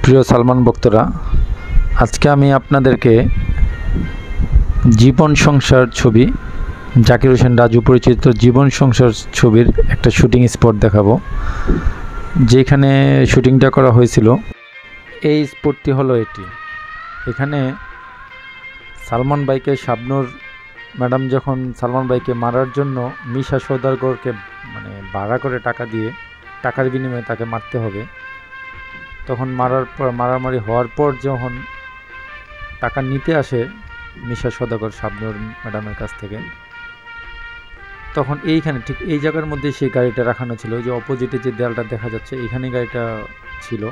প্রিয় সালমান ভক্তরা, আজকে আমি আপনাদেরকে জীবন সংসার ছবি, জাকির হোসেন রাজু পরিচালিত জীবন সংসার ছবির একটা শুটিং স্পট দেখাবো, যেখানে শুটিংটা করা হয়েছিল। এই স্পটটি হলো এটি। এখানে সালমান ভাইকে শাবনূর ম্যাডাম যখন সালমান ভাইকে মারার জন্য মিশা সওদাগরকে ভাড়া করে টাকা দিয়ে, টাকার বিনিময়ে তাকে মারতে হবে, তখন মারামারি হওয়ার পর যখন টাকা নিতে আসে মিশা সওদাগর শাবনূর ম্যাডামের কাছ থেকে, তখন এইখানে ঠিক এই জায়গার মধ্যে সেই গাড়িটা রাখানো ছিল। ওই যে অপোজিটে যে দেয়ালটা দেখা যাচ্ছে, এখানেই গাড়িটা ছিল।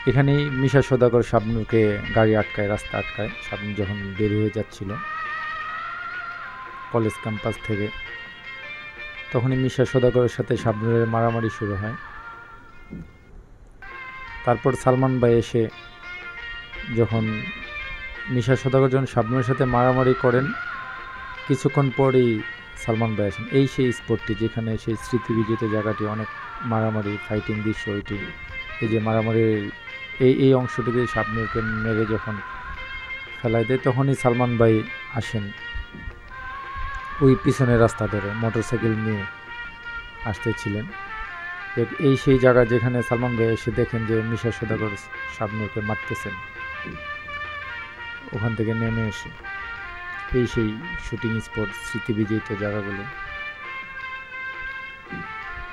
এখানেই মিশা সওদাগর শাবনূরকে গাড়ি আটকায়, রাস্তা আটকায়। শাবনূর যখন বের হয়ে যাচ্ছিল কলেজ ক্যাম্পাস থেকে, তখনই মিশা সওদাগরের সাথে শাবনূরের মারামারি শুরু হয়। তারপর সালমান ভাই এসে যখন মিশা সওদাগর যখন শাবনূরের সাথে মারামারি করেন, কিছুক্ষণ পরেই সালমান ভাই আসেন। এই সেই স্পটটি যেখানে সেই স্মৃতিবিজড়িত জায়গাটি, অনেক মারামারি ফাইটিং দৃশ্য ওইটি। এই যে মারামারির এই অংশটুকু শাবনূরকে মেরে যখন ফেলাই দেয়, তখনই সালমান ভাই আসেন ওই পিছনের রাস্তা ধরে, মোটরসাইকেল নিয়ে আসতেছিলেন। এই সেই জায়গা যেখানে সালমান ভাই এসে দেখেন যে মিশা সওদাগর শাবনূরকে মারতেছেন। ওখান থেকে নেমে এসে এই সেই শুটিং স্পট, স্মৃতিবিজড়িত জায়গাগুলো।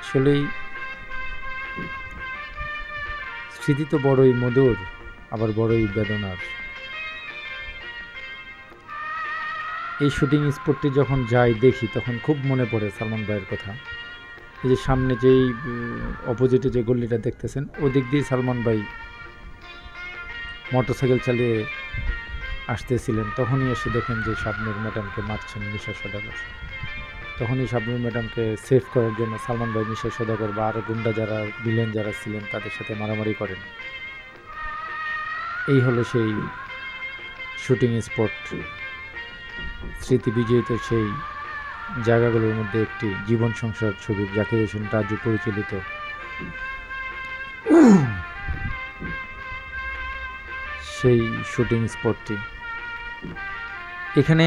আসলেই স্মৃতি তো বড়ই মধুর, আবার বড়ই বেদনার। এই শুটিং স্পটটি যখন যাই দেখি, তখন খুব মনে পড়ে সালমান ভাইয়ের কথা। এই যে সামনে যেই অপোজিটে যে গল্লিটা দেখতেছেন, ওদিক দিয়ে সালমান ভাই মোটরসাইকেল চালিয়ে আসতেছিলেন। তখনই এসে দেখেন যে শাবনূর ম্যাডামকে মারছেন মিশা সওদাগর। তখনই শাবনূর ম্যাডামকে সেভ করার জন্য সালমান ভাই মিশা সওদাগর বা আরও গুন্ডা যারা, ভিলেন যারা ছিলেন, তাদের সাথে মারামারি করেন। এই হলো সেই শুটিং স্পট, স্মৃতিবিজড়িত সেই জায়গাগুলোর মধ্যে একটি, জীবন সংসার ছবি, জাকির হোসেন রাজু পরিচালিত সেই শুটিং স্পটটি। এখানে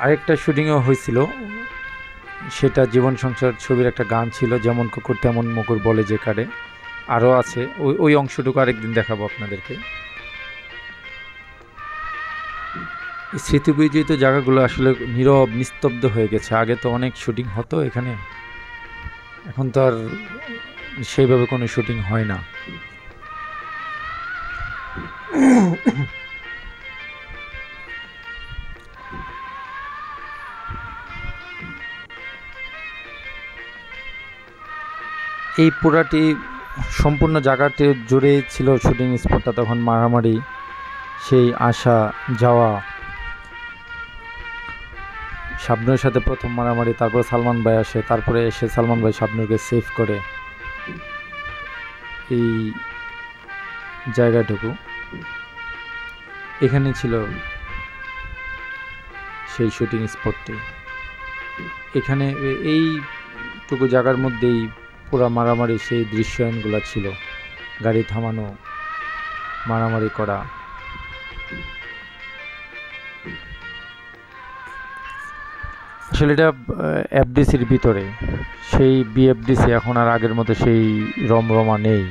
আরেকটা শুটিংও হয়েছিল, সেটা জীবন সংসার ছবির একটা গান ছিল, যেমন কুকুর তেমন মুকুর বলে যে কারে। আরও আছে, ওই অংশটুকু আরেকদিন দেখাবো আপনাদেরকে। স্মৃতিবিজড়িত জায়গাগুলো আসলে নীরব, নিস্তব্ধ হয়ে গেছে। আগে তো অনেক শুটিং হতো এখানে, এখন তো আর সেইভাবে কোনো শুটিং হয় না। এই পুরাটি সম্পূর্ণ জায়গাটি জুড়ে ছিল শুটিং স্পটটা। তখন মারামারি, সেই আসা যাওয়া, শাবনূরের সাথে প্রথম মারামারি, তারপর সালমান ভাই আসে, তারপরে এসে সালমান ভাই শাবনূরকে সেভ করে। এই জায়গাটুকু এখানে ছিল সেই শুটিং স্পটটি। এখানে এইটুকু জায়গার মধ্যেই পুরা মারামারি সেই দৃশ্যায়নগুলো ছিল, গাড়ি থামানো, মারামারি করা। আসলে এটা এফডিসির ভিতরে, সেই বিএফডিসি এখন আর আগের মতো সেই রমরমা নেই,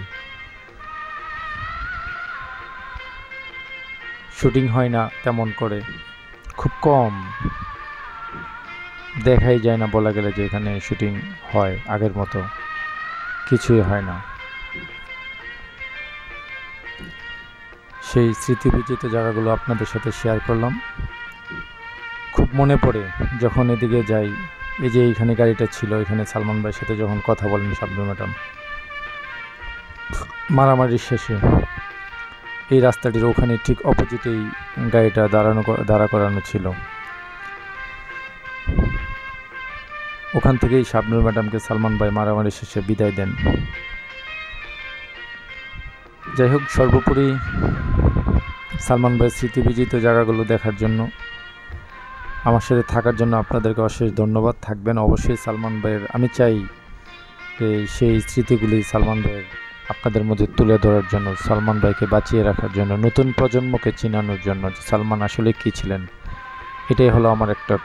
শুটিং হয় না তেমন করে, খুব কম, দেখাই যায় না বলা গেলে যে এখানে শুটিং হয়। আগের মতো কিছুই হয় না। সেই স্মৃতিবিজড়িত জায়গাগুলো আপনাদের সাথে শেয়ার করলাম। খুব মনে পড়ে যখন এদিকে যাই। এই যে এইখানে গাড়িটা ছিল, এখানে সালমান ভাইয়ের সাথে যখন কথা বলেন শাবনূর ম্যাডাম, মারামারির শেষে এই রাস্তাটির ওখানে ঠিক অপোজিটেই গাড়িটা দাঁড়া করানো ছিল। ওখান থেকেই শাবনূর ম্যাডামকে সালমান ভাই মারামারি শেষে বিদায় দেন। যাই হোক, সর্বোপরি সালমান ভাইয়ের স্মৃতিবিজড়িত জায়গাগুলো দেখার জন্য, আমার সাথে থাকার জন্য আপনাদেরকে অশেষ ধন্যবাদ। থাকবেন অবশ্যই সালমান ভাইয়ের। আমি চাই সেই স্মৃতিগুলি সালমান ভাইয়ের আপনাদের মধ্যে তুলে ধরার জন্য, সালমান ভাইকে বাঁচিয়ে রাখার জন্য, নতুন প্রজন্মকে চিনানোর জন্য যে সালমান আসলে কী ছিলেন। এটাই হলো আমার একটা